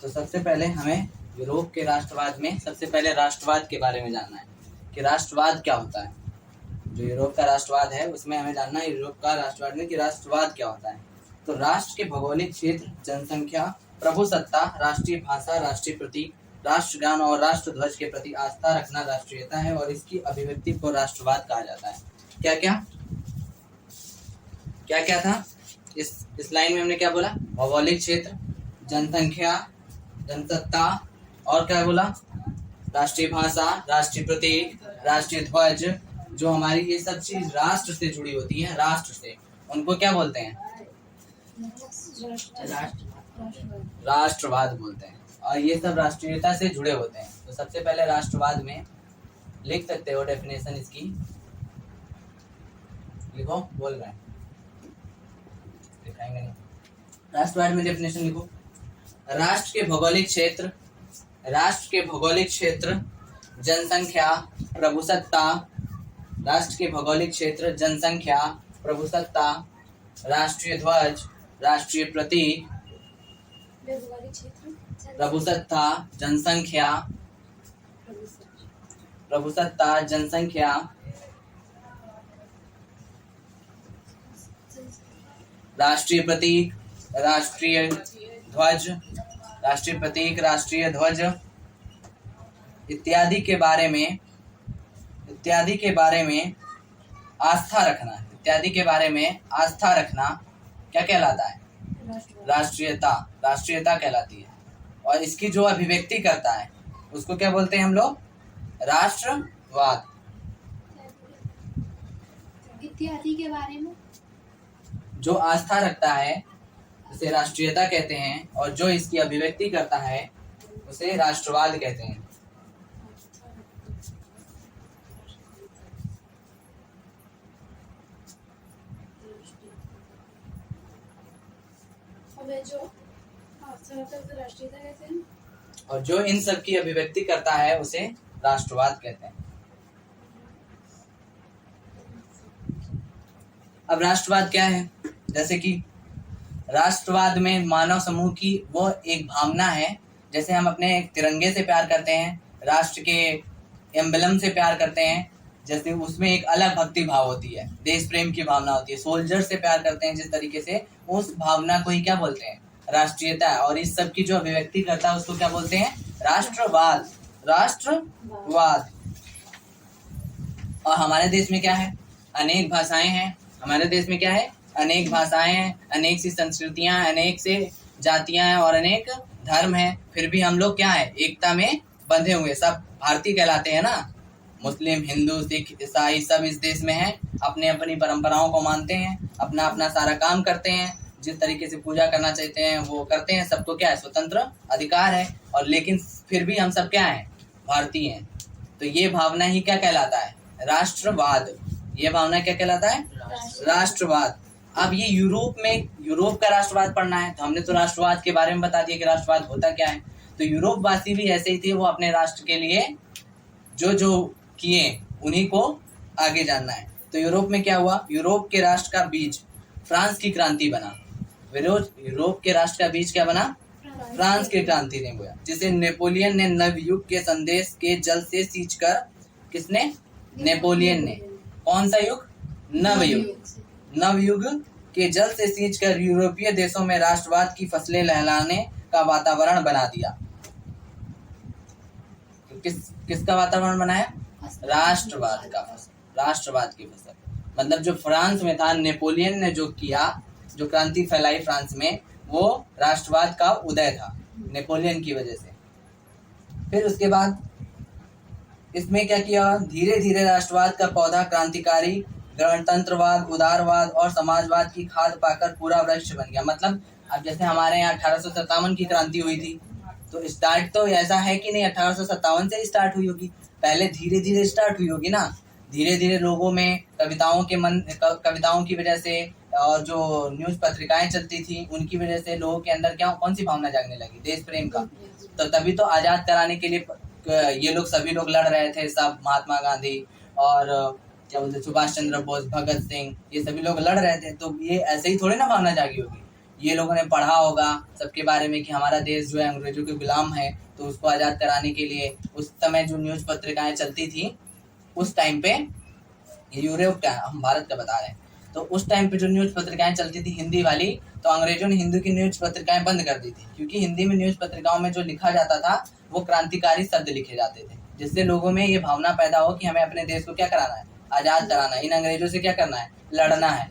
तो सबसे पहले हमें यूरोप के राष्ट्रवाद में सबसे पहले राष्ट्रवाद के बारे में जानना है कि राष्ट्रवाद क्या होता है। जो यूरोप का राष्ट्रवाद है उसमें हमें जानना है यूरोप का राष्ट्रवाद में कि राष्ट्रवाद क्या होता है। तो राष्ट्र के भौगोलिक क्षेत्र, जनसंख्या, प्रभुसत्ता, राष्ट्रीय भाषा, राष्ट्रीय प्रतीक, राष्ट्रगान और राष्ट्रध्वज के प्रति आस्था रखना राष्ट्रीयता है और इसकी अभिव्यक्ति को राष्ट्रवाद कहा जाता है। क्या क्या था इस लाइन में हमने क्या बोला? भौगोलिक क्षेत्र, जनसंख्या, जनसत्ता और क्या बोला? राष्ट्रीय भाषा, राष्ट्रीय प्रतीक, राष्ट्रीय ध्वज। जो हमारी ये सब चीज राष्ट्र से जुड़ी होती है, राष्ट्र से, उनको क्या बोलते हैं? राष्ट्रवाद बोलते हैं। और ये सब राष्ट्रीयता से जुड़े होते हैं। तो सबसे पहले राष्ट्रवाद में लिख सकते हो डेफिनेशन इसकी, लिखो, बोल रहे हैं, दिखाएंगे नहीं। राष्ट्रवाद में डेफिनेशन लिखो। राष्ट्र के भौगोलिक क्षेत्र, जनसंख्या, प्रभुसत्ता, राष्ट्र के भौगोलिक क्षेत्र, जनसंख्या, प्रभुसत्ता, राष्ट्रीय ध्वज, राष्ट्रीय प्रतीक, प्रभुसत्ता, जनसंख्या, राष्ट्रीय प्रतीक, राष्ट्रीय ध्वज, इत्यादि के बारे में आस्था रखना क्या कहलाता है? राष्ट्रीयता कहलाती है। और इसकी जो अभिव्यक्ति करता है उसको क्या बोलते हैं हम लोग? राष्ट्रवाद। इत्यादि के बारे में जो आस्था रखता है उसे राष्ट्रीयता कहते हैं और जो इसकी अभिव्यक्ति करता है उसे राष्ट्रवाद कहते हैं। राष्ट्रीयता कहते हैं और जो इन सब की अभिव्यक्ति करता है उसे राष्ट्रवाद कहते हैं। अब राष्ट्रवाद क्या है? जैसे कि राष्ट्रवाद में मानव समूह की वो एक भावना है। जैसे हम अपने तिरंगे से प्यार करते हैं, राष्ट्र के एम्बलम से प्यार करते हैं, जैसे उसमें एक अलग भक्ति भाव होती है, देश प्रेम की भावना होती है। सोल्जर से प्यार करते हैं जिस तरीके से, उस भावना को ही क्या बोलते हैं? राष्ट्रीयता। और इस सब की जो अभिव्यक्ति करता है उसको क्या बोलते हैं? राष्ट्रवाद। और हमारे देश में क्या है? अनेक भाषाएं हैं। हमारे देश में क्या है? अनेक भाषाएं हैं, अनेक सी संस्कृतियां हैं, अनेक से जातियां हैं और अनेक धर्म हैं। फिर भी हम लोग क्या है? एकता में बंधे हुए, सब भारतीय कहलाते हैं ना। मुस्लिम, हिंदू, सिख, ईसाई सब इस देश में हैं। अपने अपनी परंपराओं को मानते हैं, अपना अपना सारा काम करते हैं, जिस तरीके से पूजा करना चाहते हैं वो करते हैं। सबको क्या है? स्वतंत्र अधिकार है। और लेकिन फिर भी हम सब क्या है? भारतीय हैं। तो ये भावना ही क्या कहलाता है? राष्ट्रवाद। ये भावना क्या कहलाता है? राष्ट्रवाद। अब ये यूरोप का राष्ट्रवाद पढ़ना है तो हमने तो राष्ट्रवाद के बारे में बता दिया कि राष्ट्रवाद होता क्या है। तो यूरोपवासी भी ऐसे ही थे, वो अपने राष्ट्र के लिए जो किए उन्हीं को आगे जानना है। तो यूरोप में क्या हुआ? यूरोप के राष्ट्र का बीज फ्रांस की क्रांति बना। यूरोप के राष्ट्र का बीज क्या बना? फ्रांस की क्रांति ने बोया, जिसे नेपोलियन ने नवयुग के संदेश के जल से सींचकर, किसने? नेपोलियन ने। कौन सा युग? नवयुग के जल से सींचकर यूरोपीय देशों में राष्ट्रवाद की फसलें लहलाने का वातावरण बना दिया। तो किसका वातावरण बनाया? राष्ट्रवाद की फसल। मतलब जो फ्रांस में था, नेपोलियन ने जो किया, जो क्रांति फैलाई फ्रांस में, वो राष्ट्रवाद का उदय था नेपोलियन की वजह से। फिर उसके बाद इसमें क्या किया? धीरे धीरे राष्ट्रवाद का पौधा क्रांतिकारी गणतंत्रवाद, उदारवाद और समाजवाद की खाद पाकर पूरा वृक्ष बन गया। मतलब अब जैसे हमारे यहाँ 1857 की क्रांति हुई थी, तो स्टार्ट तो ऐसा है कि नहीं 1857 से ही स्टार्ट हुई होगी, पहले धीरे धीरे स्टार्ट हुई होगी ना। धीरे धीरे लोगों में कविताओं की वजह से और जो न्यूज पत्रिकाएं चलती थी उनकी वजह से लोगों के अंदर कौन सी भावना जागने लगी? देश प्रेम का। तो तभी तो आजाद कराने के लिए ये लोग सभी लोग लड़ रहे थे, सब महात्मा गांधी और सुभाष चंद्र बोस, भगत सिंह, ये सभी लोग लड़ रहे थे। तो ये ऐसे ही थोड़ी ना भावना जागी होगी। ये लोगों ने पढ़ा होगा सबके बारे में कि हमारा देश जो है अंग्रेजों के गुलाम है, तो उसको आज़ाद कराने के लिए उस समय जो न्यूज़ पत्रिकाएं चलती थी उस टाइम पे, यूरोप का, हम भारत का बता रहे हैं, तो उस टाइम पे जो न्यूज़ पत्रिकाएं चलती थी हिंदी वाली, तो अंग्रेजों ने हिंदी की न्यूज़ पत्रिकाएं बंद कर दी थी, क्योंकि हिंदी में न्यूज़ पत्रिकाओं में जो लिखा जाता था वो क्रांतिकारी शब्द लिखे जाते थे, जिससे लोगों में ये भावना पैदा हो कि हमें अपने देश को क्या कराना है, आज़ाद कराना है, इन अंग्रेजों से क्या करना है, लड़ना है।